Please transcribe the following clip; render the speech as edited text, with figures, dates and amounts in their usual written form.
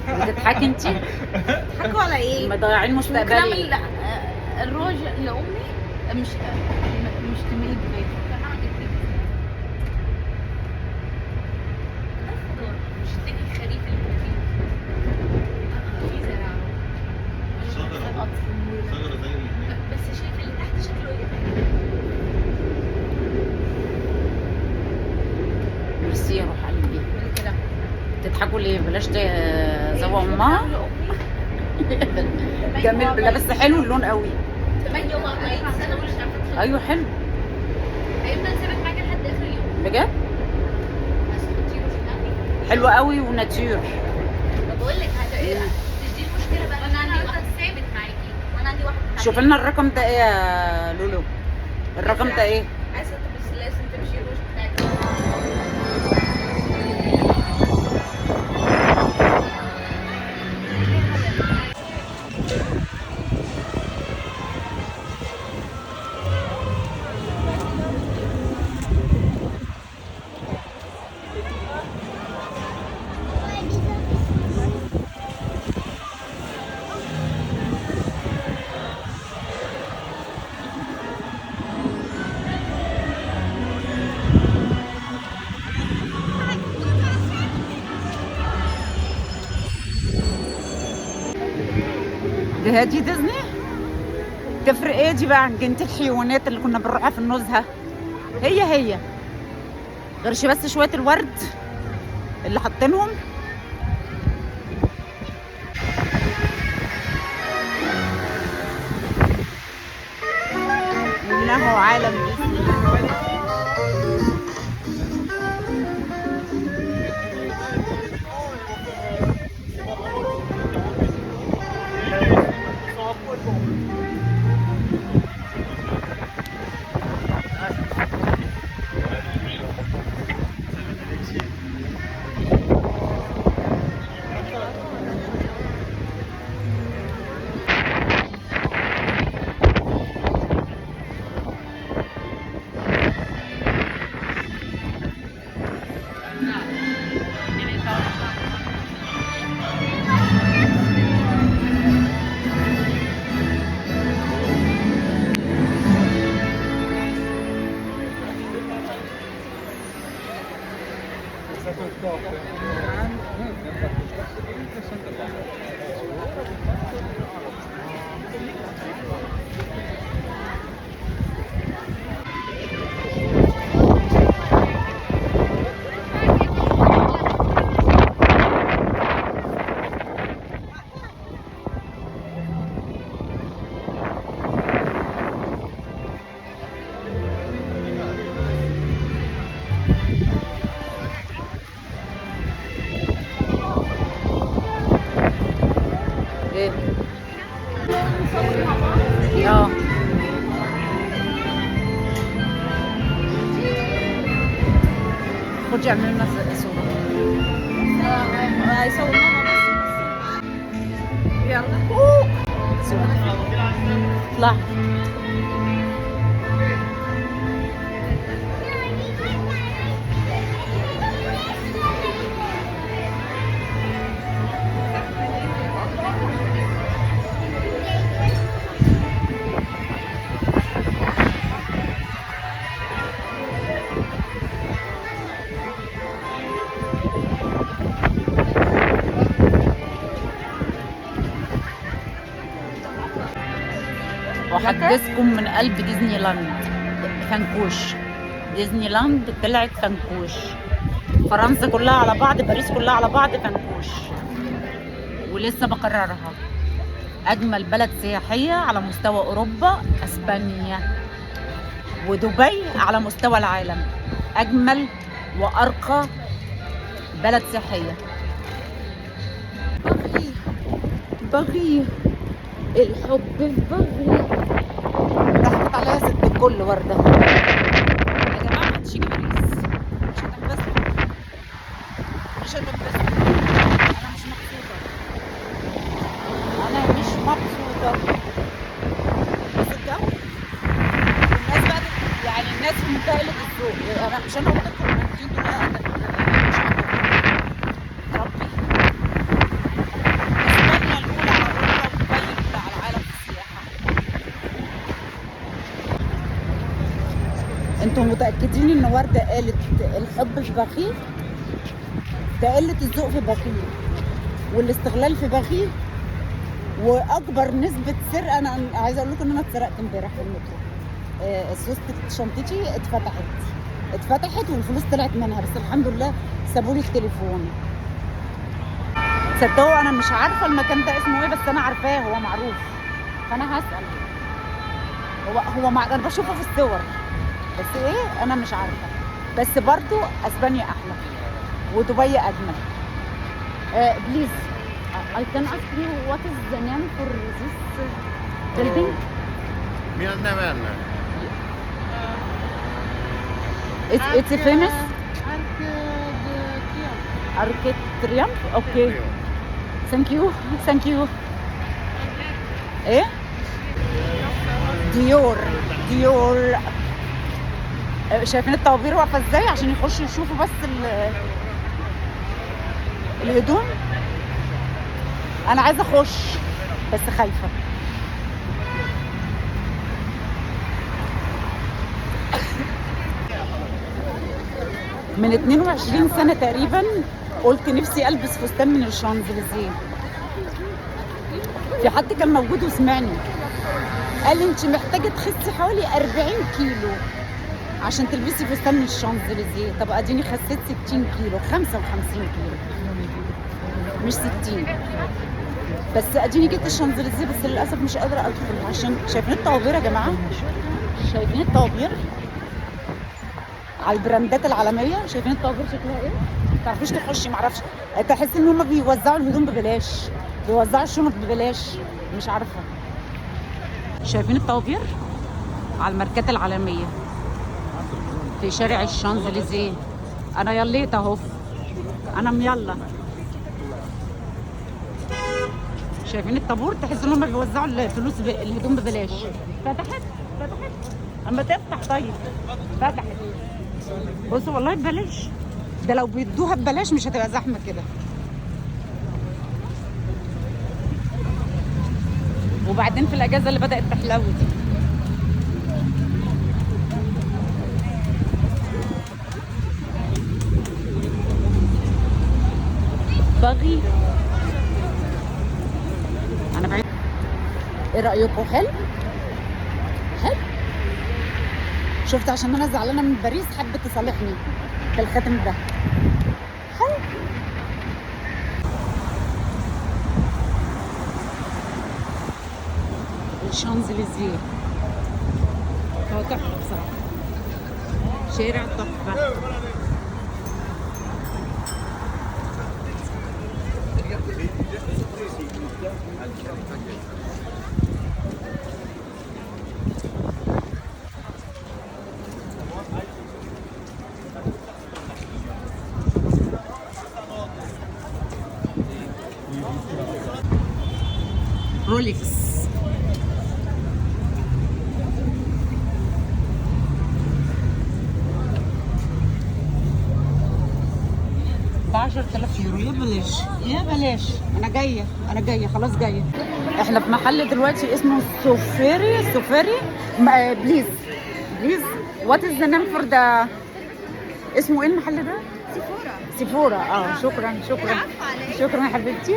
بتضحكي انت؟ تضحكوا على ايه؟ مضيعين ممكن مستقبلي. اعمل الروج لامي، مش تعملي جبال. مش تيجي الخريف اللي فيه في زرع شجرة شجرة زي اللي هناك. بس شايف اللي تحت شكله ايه؟ ميرسي يا روح قلبي. من كده تضحكوا ليه؟ بلاش زوا امها. جميل. لا بس حلو اللون قوي. 48 سنه ومش عارفه تخلص. ايوه حلو هيفضل ثابت معاك لحد اخر يوم. بجد. بس خطير وشنقي. حلو قوي وناتير. بقول لك دي المشكله بقى. انا عندي واحد ثابت معاكي وانا عندي واحد. شوف لنا الرقم ده ايه يا لولو؟ الرقم ده ايه؟ عايزه بس لازم تمشي الروج بتاعك. دي ديزني. تفرق ايه دي بقى عن جنينة الحيوانات اللي كنا بنروحها في النزهة؟ هي غيرش بس شوية الورد اللي حاطينهم. إنه عالم ديزني. ايه؟ اه خدي اعملي لنا صورة. هيصور ماما بس. يلا. صورة. اطلع. أحدثكم من قلب ديزني لاند فنكوش. ديزني لاند طلعت فنكوش. فرنسا كلها على بعض، باريس كلها على بعض فنكوش. ولسه بقررها أجمل بلد سياحية على مستوى أوروبا أسبانيا، ودبي على مستوى العالم أجمل وأرقى بلد سياحية. بغي الحب البغي. ضحكت عليها ست الكل وردة. يا جماعة ما تيجي باريس مش هتنبسطوا. مش هتنبسطوا. أنا مش مبسوطة. بس الجو الناس بقى يعني الناس في منتهى الذوق. أنا مش أنا قلت لكم إن أنتوا بقى مش عارفة. ربي انتوا متأكدين ان وردة قالت الحب في بخيل؟ ده قلة الذوق في بخيل والاستغلال في بخيل واكبر نسبة سرقة. انا عايزة اقول لكم ان انا اتسرقت امبارح في المترو. سوستة شنطتي اتفتحت والفلوس طلعت منها، بس الحمد لله سابوا لي التليفون. تصدقوا انا مش عارفة المكان ده اسمه ايه، بس انا عارفاه هو معروف، فانا هسأل. انا بشوفه في الصور، بس ايه انا مش عارفه. بس برضو اسبانيا احلى ودبي اجمل. بليز I can ask you what is the name for this building? Mirnavella. It's famous Arc de Triomphe. Okay. Thank you. ايه؟ ديور. شايفين الطوابير واقفه ازاي عشان يخشوا يشوفوا بس الهدوم. انا عايزه اخش بس خايفه. من 22 سنه تقريبا قلت نفسي البس فستان من الشانزليزيه. في حد كان موجود وسمعني قال لي انت محتاجه تخسي حوالي 40 كيلو عشان تلبسي فستان من الشانزليزيه. طب اديني خسيت 60 كيلو، 55 كيلو مش 60. بس اديني جبت الشانزليزيه، بس للاسف مش قادره ادخل عشان شايفين الطوابير يا جماعه. شايفين الطوابير على البراندات العالميه. شايفين الطوابير شكلها ايه؟ ما تعرفيش تخشي، معرفش. تحس ان هم بيوزعوا الهدوم ببلاش، بيوزعوا الشنط ببلاش، مش عارفه. شايفين الطوابير على الماركات العالميه في شارع الشانزليزيه. انا يليت اهو، انا ميلا. شايفين الطابور؟ تحس ان هم بيوزعوا الفلوس الهدوم ببلاش. فتحت اما تفتح. طيب فتحت، بصوا والله ببلاش. ده لو بيدوها ببلاش مش هتبقى زحمه كده. وبعدين في الاجازه اللي بدات تحلو دي. باغي انا بعيد. ايه رايكم؟ حلو. شفت عشان انا زعلانه من باريس حبت تصالحني بالخاتم ده. حلو. الشانزليزيه هو تحفه بصراحه، شارع تحفه. رولكس. ب10,000 يورو. يا بلاش. انا جايه خلاص جايه. احنا في محل دلوقتي اسمه سوفيري. بليز وات از ذا نيم فور ذا. اسمه ايه المحل ده؟ سيفورا. شكرا يا حبيبتي.